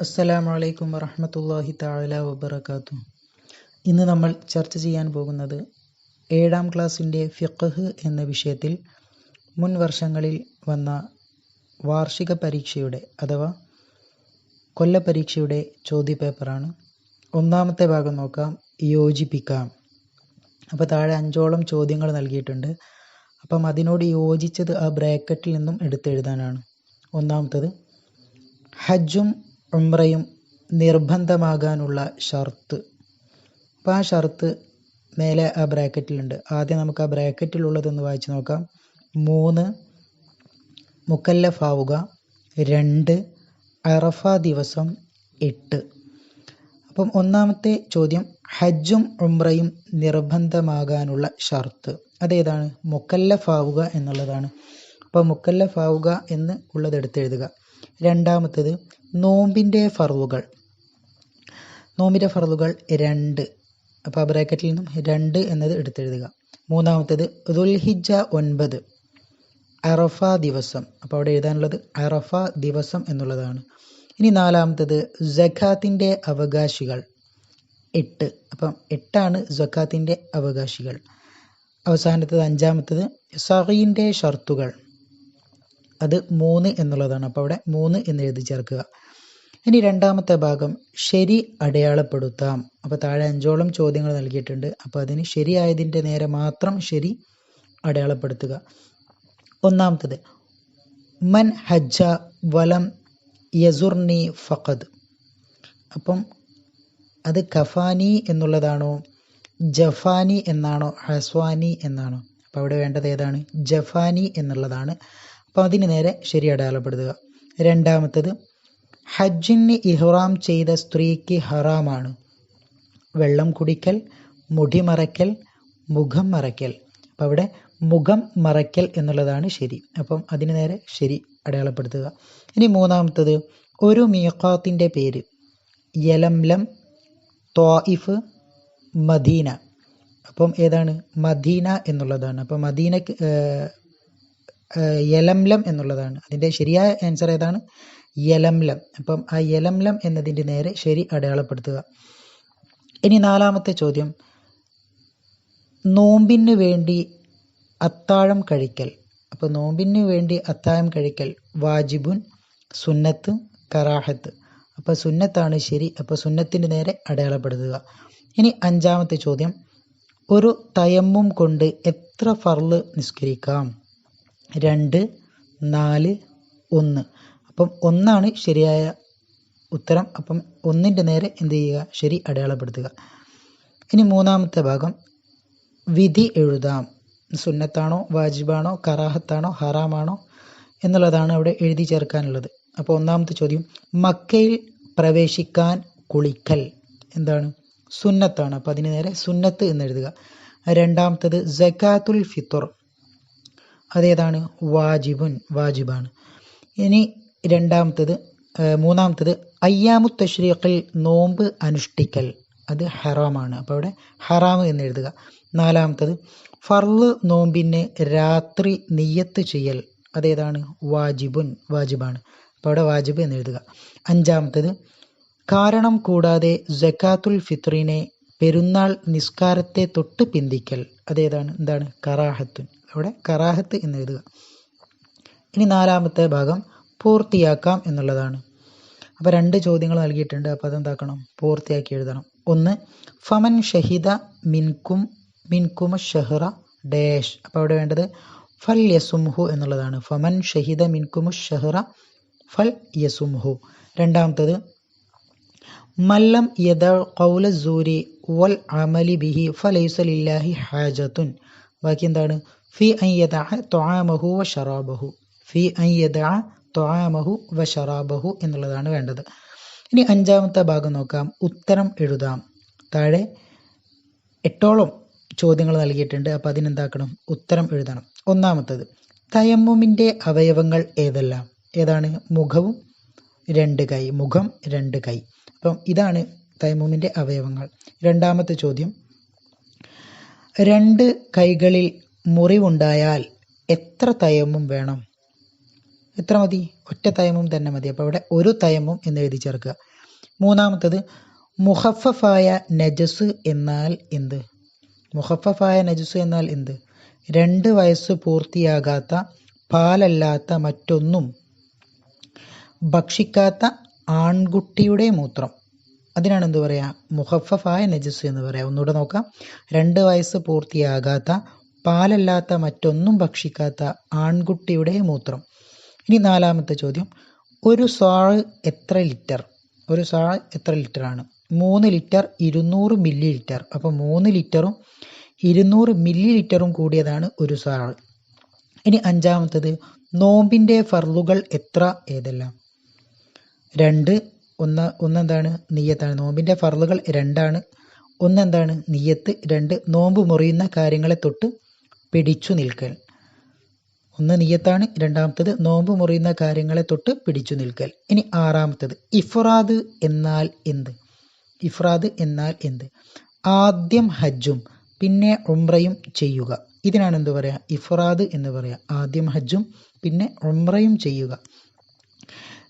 അസ്സലാമു അലൈക്കും വറഹ്മത്തുള്ളാഹി തആല വബറകാതുഹു. ഇന്ന് നമ്മൾ ചർച്ച ചെയ്യാൻ പോകുന്നത് 7ാം ക്ലാസ്സിൻ്റെ ഫിഖ്ഹ് എന്ന വിഷയത്തിൽ മുൻ വർഷങ്ങളിൽ വന്ന വാർഷിക പരീക്ഷയുടെ അഥവാ കൊല്ലപരീക്ഷയുടെ ചോദ്യപേപ്പറാണ്. ഒന്നാമത്തെ ഭാഗം നോക്കാം, യോജിപ്പിക്കാം. അപ്പോൾ താഴെ 5ഓളം ചോദ്യങ്ങൾ നൽകിയിട്ടുണ്ട്. അപ്പം അതിനോട് യോജിച്ചത് ആ ബ്രാക്കറ്റിൽ നിന്നും എടുത്തെഴുതാനാണ്. ഒന്നാമത്തത്, ഹജ്ജും ഉംറയും നിർബന്ധമാകാനുള്ള ഷർത്ത്. അപ്പോൾ ആ ഷർത്ത് മേലെ ആ ബ്രാക്കറ്റിലുണ്ട്. ആദ്യം നമുക്ക് ആ ബ്രാക്കറ്റിലുള്ളതൊന്ന് വായിച്ച് നോക്കാം. 3 മുക്കല്ലഫാവുക, 2 അറഫ ദിവസം, 8. അപ്പം ഒന്നാമത്തെ ചോദ്യം, ഹജ്ജും ഉംറയും നിർബന്ധമാകാനുള്ള ഷർത്ത് അതേതാണ്? മുക്കല്ലഫാവുക എന്നുള്ളതാണ്. അപ്പോൾ മുക്കല്ലഫാവുക എന്ന് ഉള്ളത് എടുത്തെഴുതുക. രണ്ടാമത്തത്, നോമ്പിൻ്റെ ഫർളുകൾ. നോമ്പിൻ്റെ ഫർളുകൾ 2. അപ്പോൾ ആ ബ്രാക്കറ്റിൽ നിന്നും 2 എന്നത് എടുത്തെഴുതുക. മൂന്നാമത്തത്, ദുൽഹിജ്ജ 9 അറഫ ദിവസം. അപ്പോൾ അവിടെ എഴുതാനുള്ളത് അറഫ ദിവസം എന്നുള്ളതാണ്. ഇനി നാലാമത്തത്, സക്കാത്തിൻ്റെ അവകാശികൾ 8. അപ്പം 8 സക്കാത്തിൻ്റെ അവകാശികൾ. അവസാനത്തത് അഞ്ചാമത്തത്, സഗീൻ്റെ ഷർത്തുകൾ. അത് 3 എന്നുള്ളതാണ്. അപ്പോൾ അവിടെ 3 എന്ന് എഴുതി ചേർക്കുക. ഇനി രണ്ടാമത്തെ ഭാഗം, ശരി അടയാളപ്പെടുത്താം. അപ്പോൾ താഴെ 5ഓളം ചോദ്യങ്ങൾ നൽകിയിട്ടുണ്ട്. അപ്പോൾ അതിന് ശരിയായതിൻ്റെ നേരെ മാത്രം ശരി അടയാളപ്പെടുത്തുക. ഒന്നാമത്തത്, മൻ ഹജ്ജ വലം യസുർനി ഫഖദ്. അപ്പം അത് കഫാനി എന്നുള്ളതാണോ, ജഫാനി എന്നാണോ, ഹസ്വാനി എന്നാണോ? അപ്പോൾ അവിടെ വേണ്ടത് ഏതാണ്? ജഫാനി എന്നുള്ളതാണ്. അപ്പോൾ അതിന് നേരെ ശരി അടയാളപ്പെടുത്തുക. രണ്ടാമത്തത്, ഹജ്ജിന് ഇഹ്റാം ചെയ്ത സ്ത്രീക്ക് ഹറാമാണ് വെള്ളം കുടിക്കൽ, മുടി മറയ്ക്കൽ, മുഖം മറയ്ക്കൽ. അപ്പം അവിടെ മുഖം മറയ്ക്കൽ എന്നുള്ളതാണ് ശരി. അപ്പം അതിന് നേരെ ശരി അടയാളപ്പെടുത്തുക. ഇനി മൂന്നാമത്തത്, ഒരു മീഖാത്തിൻ്റെ പേര്. യലംലം, ത്വായിഫ്, മദീന. അപ്പം ഏതാണ്? മദീന എന്നുള്ളതാണ്. അപ്പം മദീനക്ക് യലംലം എന്നുള്ളതാണ്. അതിൻ്റെ ശരിയായ ആൻസർ ഏതാണ്? യലംലം. അപ്പം ആ യലംലം എന്നതിൻ്റെ നേരെ ശരി അടയാളപ്പെടുത്തുക. ഇനി നാലാമത്തെ ചോദ്യം, നോമ്പിന് വേണ്ടി അത്താഴം കഴിക്കൽ. അപ്പോൾ നോമ്പിന് വേണ്ടി അത്താഴം കഴിക്കൽ വാജിബുൻ, സുന്നത്ത്, കറാഹത്ത്. അപ്പോൾ സുന്നത്താണ് ശരി. അപ്പോൾ സുന്നത്തിൻ്റെ നേരെ അടയാളപ്പെടുത്തുക. ഇനി അഞ്ചാമത്തെ ചോദ്യം, ഒരു തയമ്മും കൊണ്ട് എത്ര ഫർള് നിസ്കരിക്കാം? 2, 4, 1. അപ്പം 1 ശരിയായ ഉത്തരം. അപ്പം 1ൻ്റെ നേരെ എന്ത് ചെയ്യുക? ശരി അടയാളപ്പെടുത്തുക. ഇനി മൂന്നാമത്തെ ഭാഗം, വിധി എഴുതാം. സുന്നത്താണോ, വാജിബാണോ, കറാഹത്താണോ, ഹറാമാണോ എന്നുള്ളതാണ് അവിടെ എഴുതി ചേർക്കാനുള്ളത്. അപ്പോൾ ഒന്നാമത്തെ ചോദ്യം, മക്കയിൽ പ്രവേശിക്കാൻ കുളിക്കൽ എന്താണ്? സുന്നത്താണ്. അപ്പോൾ അതിന് നേരെ സുന്നത്ത് എന്ന് എഴുതുക. രണ്ടാമത്തത്, സക്കാത്തുൽ ഫിത്ർ. അതേതാണ്? വാജിബുൻ, വാജിബാണ്. ഇനി മൂന്നാമത്തത്, അയ്യാമു തശ്രീഖിൽ നോമ്പ് അനുഷ്ഠിക്കൽ. അത് ഹറാമാണ്. അപ്പോൾ അവിടെ ഹറാം എന്ന് എഴുതുക. നാലാമത്തത്, ഫർള് നോമ്പിന് രാത്രി നിയ്യത്ത് ചെയ്യൽ. അതേതാണ്? വാജിബുൻ, വാജിബാണ്. അപ്പോൾ അവിടെ വാജിബ് എന്ന് എഴുതുക. അഞ്ചാമത്തത്, കാരണം കൂടാതെ സക്കാത്തുൽ ഫിത്റിനെ പെരുന്നാൾ നിസ്കാരത്തെ തൊട്ട് പിന്തിക്കൽ. അതേതാണ്? എന്താണ്? കറാഹത്തുൻ. അവിടെ കറാഹത്ത് എന്ന് എഴുതുക. ഇനി നാലാമത്തെ ഭാഗം, പൂർത്തിയാക്കാം എന്നുള്ളതാണ്. അപ്പോൾ 2 ചോദ്യങ്ങൾ നൽകിയിട്ടുണ്ട്. അപ്പോൾ അതെന്താക്കണം? പൂർത്തിയാക്കി എഴുതണം. 1, ഫമൻ ഷഹിദ മിൻകും ഷഹ്റ ഡാഷ്. അപ്പോൾ അവിടെ വേണ്ടത് ഫൽ യസുംഹു എന്നുള്ളതാണ്. ഫമൻ ഷഹിദ മിൻകും ഷഹ്റ ഫൽ യസുംഹു. രണ്ടാമത്തത്, മല്ലം യദ ഖൗല സൂരി വൽ അമലി ബിഹി ഫലൈസ ലില്ലാഹി ഹാജത്തുൻ. ബാക്കി എന്താണ്? ഫി അൻ യദഅ തുആമഹു വ ശറാബഹു. ഫി അൻ യദഅ തുആമഹു വ ശറാബഹു എന്നുള്ളതാണ് വേണ്ടത്. ഇനി അഞ്ചാമത്തെ ഭാഗം നോക്കാം, ഉത്തരം എഴുതാം. താഴെ 8ഓളം ചോദ്യങ്ങൾ നൽകിയിട്ടുണ്ട്. അപ്പോൾ അതിനെന്താക്കണം? ഉത്തരം എഴുതണം. ഒന്നാമത്തത്, തയമ്മുമിൻ്റെ അവയവങ്ങൾ ഏതെല്ലാം? ഏതാണ്? മുഖവും 2 കൈ. മുഖം, 2 കൈ. അപ്പം ഇതാണ് തയമ്മുമിൻ്റെ അവയവങ്ങൾ. രണ്ടാമത്തെ ചോദ്യം, 2 കൈകളിൽ മുറിവുണ്ടായാൽ എത്ര തയമ്മും വേണം? എത്ര മതി? ഒറ്റ തയമ്മും തന്നെ മതി. അപ്പോൾ ഇവിടെ ഒരു തയമ്മും എന്ന് എഴുതി ചേർക്കുക. മൂന്നാമത്തത് മുഖഫഫായ നജസ് എന്നാൽ എന്ത്? മുഖഫഫായ നജസ് എന്നാൽ എന്ത്? 2 വയസ്സ് പൂർത്തിയാകാത്ത പാലല്ലാത്ത മറ്റൊന്നും ഭക്ഷിക്കാത്ത ആൺകുട്ടിയുടെ മൂത്രം, അതിനാണ് എന്ത് പറയുക? മുഖഫഫായ നജസ് എന്ന് പറയാം. ഒന്നുകൂടെ നോക്കാം. 2 വയസ്സ് പൂർത്തിയാകാത്ത പാലല്ലാത്ത മറ്റൊന്നും ഭക്ഷിക്കാത്ത ആൺകുട്ടിയുടെ മൂത്രം. ഇനി നാലാമത്തെ ചോദ്യം, ഒരു സാഴ് എത്ര ലിറ്റർ? ഒരു സാഴ് എത്ര ലിറ്ററാണ്? 3 ലിറ്റർ 200 മില്ലി ലിറ്റർ. അപ്പോൾ 3 ലിറ്ററും 200 മില്ലി ലിറ്ററും കൂടിയതാണ് ഒരു സാഴ്. ഇനി അഞ്ചാമത്തത്, നോമ്പിൻ്റെ ഫർളുകൾ എത്ര? ഏതെല്ലാം? 2. ഒന്നെന്താണ്? നിയ്യത്താണ്. നോമ്പിൻ്റെ ഫർളുകൾ 2ആണ്. ഒന്നെന്താണ്? നിയ്യത്ത്. 2 നോമ്പ് മുറിയുന്ന കാര്യങ്ങളെ തൊട്ട് പിടിച്ചു നിൽക്കൽ. ഒന്ന് നിയ്യത്താണ്, രണ്ടാമത്തത് നോമ്പ് മുറിയുന്ന കാര്യങ്ങളെ തൊട്ട് പിടിച്ചു നിൽക്കൽ. ഇനി ആറാമത്തത്, ഇഫ്രാദ് എന്നാൽ എന്ത്? ഇഫ്രാദ് എന്നാൽ എന്ത്? ആദ്യം ഹജ്ജും പിന്നെ ഉംറയും ചെയ്യുക. ഇതിനാണ് എന്ത് പറയുക? ഇഫ്രാദ് എന്ന് പറയുക. ആദ്യം ഹജ്ജും പിന്നെ ഉംറയും ചെയ്യുക.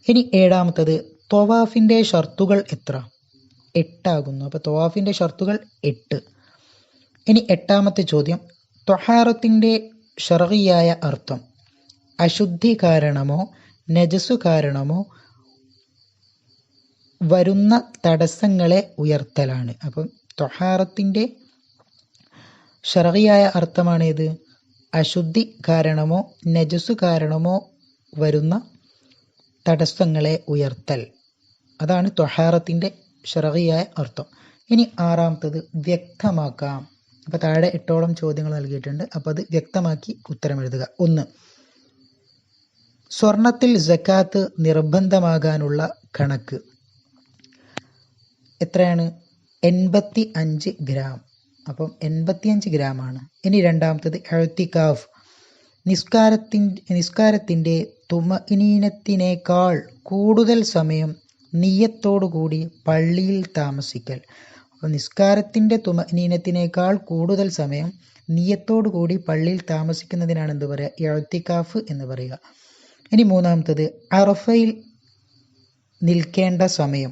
ഇനി ഏഴാമത്തത്, ത്വവാഫിൻ്റെ ഷർത്തുകൾ എത്ര? 8 ആകുന്നു. അപ്പോൾ ത്വവാഫിൻ്റെ ഷർത്തുകൾ 8. ഇനി എട്ടാമത്തെ ചോദ്യം, ത്വഹാറത്തിൻ്റെ ശർഈയായ അർത്ഥം അശുദ്ധി കാരണമോ നജസു കാരണമോ വരുന്ന തടസ്സങ്ങളെ ഉയർത്തലാണ്. അപ്പം ത്വഹാറത്തിൻ്റെ ശർഈയായ അർത്ഥമാണേത്? അശുദ്ധി കാരണമോ നജസു കാരണമോ വരുന്ന തടസ്സങ്ങളെ ഉയർത്തൽ. അതാണ് ത്വഹാറത്തിൻ്റെ ശർഈയായ അർത്ഥം. ഇനി ആറാമത്തത്, വ്യക്തമാക്കാം. അപ്പോൾ താഴെ 8ഓളം ചോദ്യങ്ങൾ നൽകിയിട്ടുണ്ട്. അപ്പോൾ അത് വ്യക്തമാക്കി ഉത്തരം എഴുതുക. 1. സ്വർണത്തിൽ സക്കാത്ത് നിർബന്ധമാകാനുള്ള കണക്ക് എത്രയാണ്? 85 ഗ്രാം. അപ്പം 85 ഗ്രാമാണ്. ഇനി രണ്ടാമത്തത്, ഇഅ്തികാഫ് നിസ്കാരത്തിൻ്റെ തുമഇനീനത്തിനേക്കാൾ കൂടുതൽ സമയം നിയ്യത്തോടുകൂടി പള്ളിയിൽ താമസിക്കൽ. അപ്പോൾ നിസ്കാരത്തിൻ്റെ തുമഇനീനത്തിനേക്കാൾ കൂടുതൽ സമയം നിയ്യത്തോടുകൂടി പള്ളിയിൽ താമസിക്കുന്നതിനാണ് എന്ത് പറയുക? ഇഅ്തികാഫ് എന്ന് പറയുക. ഇനി മൂന്നാമത്തത്, അറഫയിൽ നിൽക്കേണ്ട സമയം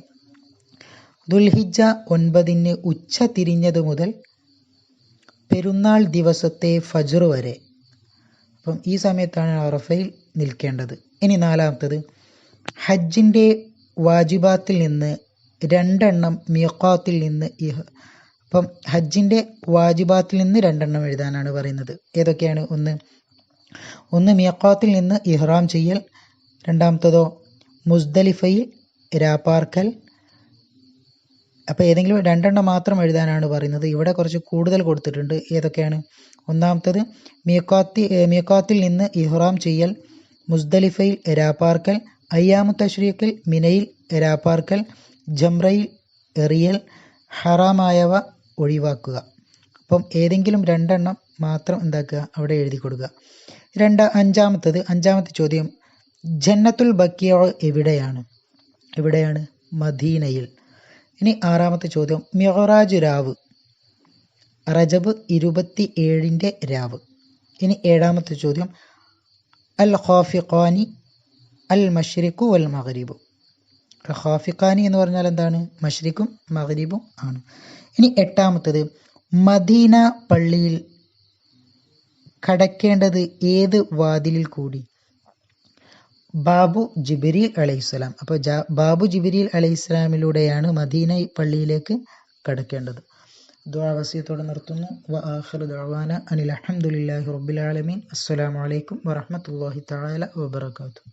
ദുൽഹിജ്ജ 9 ഉച്ച തിരിഞ്ഞത് മുതൽ പെരുന്നാൾ ദിവസത്തെ ഫജ്ർ വരെ. അപ്പം ഈ സമയത്താണ് അറഫയിൽ നിൽക്കേണ്ടത്. ഇനി നാലാമത്തത്, ഹജ്ജിൻ്റെ വാജിബാത്തിൽ നിന്ന് 2 മീഖാത്തിൽ നിന്ന് അപ്പം ഹജ്ജിൻ്റെ വാജിബാത്തിൽ നിന്ന് 2 എഴുതാനാണ് പറയുന്നത്. ഏതൊക്കെയാണ്? ഒന്ന് മീഖാത്തിൽ നിന്ന് ഇഹ്റാം ചെയ്യൽ. രണ്ടാമത്തതോ മുസ്ദലിഫയിൽ രാപ്പാർക്കൽ. അപ്പോൾ ഏതെങ്കിലും 2 മാത്രം എഴുതാനാണ് പറയുന്നത്. ഇവിടെ കുറച്ച് കൂടുതൽ കൊടുത്തിട്ടുണ്ട്. ഏതൊക്കെയാണ്? ഒന്നാമത്തത് മീഖാത്തിൽ നിന്ന് ഇഹ്റാം ചെയ്യൽ, മുസ്ദലിഫയിൽ രാപ്പാർക്കൽ, അയ്യാമു തശ്രീഖിൽ മിനയിൽ രാപ്പാർക്കൽ, ജംറയിൽ എറിയൽ, ഹറാമായവ ഒഴിവാക്കുക. അപ്പം ഏതെങ്കിലും 2 മാത്രം എന്താക്കുക? അവിടെ എഴുതി കൊടുക്കുക. അഞ്ചാമത്തെ ചോദ്യം, ജന്നത്തുൽ ബഖീഅ എവിടെയാണ്? മദീനയിൽ. ഇനി ആറാമത്തെ ചോദ്യം, മിഅ്റാജ് രാവ് റജബ് 27 രാവ്. ഇനി ഏഴാമത്തെ ചോദ്യം, അൽ ഖാഫിഖാനി അൽ മശ്രിഖു വൽ മഗ്രിബു. അൽ ഖാഫിഖാനി എന്ന് പറഞ്ഞാൽ എന്താണ്? മശ്രിഖും മഗ്രിബും ആണ്. ഇനി എട്ടാമത്തത്, മദീന പള്ളിയിൽ കടക്കേണ്ടത് ഏത് വാതിലിൽ കൂടി? ബാബു ജിബ്രീൽ അലൈഹിസ്സലാം. അപ്പോൾ ബാബു ജിബ്രീൽ അലൈഹിസ്സലാമിലൂടെയാണ് മദീന പള്ളിയിലേക്ക് കടക്കേണ്ടത്. ദുആ വസിയത്തോടെ നിർത്തുന്നു. വആഖിറു ദഅവാന അനിൽ ഹംദുലില്ലാഹി റബ്ബിൽ ആലമീൻ. അസ്സലാമു അലൈക്കും വറഹ്മത്തുള്ളാഹി തആല വബറകാതുഹു.